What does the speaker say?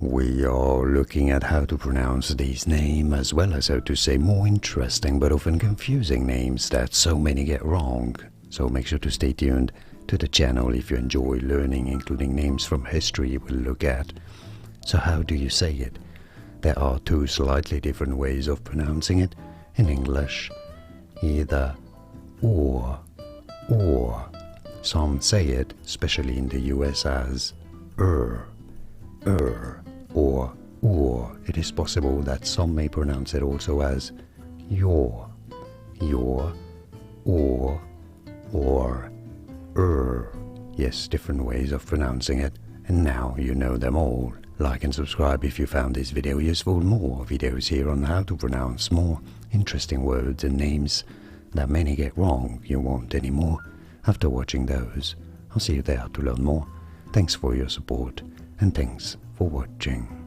We are looking at how to pronounce these names as well as how to say more interesting but often confusing names that so many get wrong. So make sure to stay tuned to the channel if you enjoy learning, including names from history we'll look at. So how do you say it? There are two slightly different ways of pronouncing it in English, either or. Some say it, especially in the US, as or. It is possible that some may pronounce it also as your, or, Yes, different ways of pronouncing it, and now you know them all. Like and subscribe if you found this video useful. More videos here on how to pronounce more interesting words and names that many get wrong. You won't anymore after watching those. I'll see you there to learn more. Thanks for your support, and thanks for watching.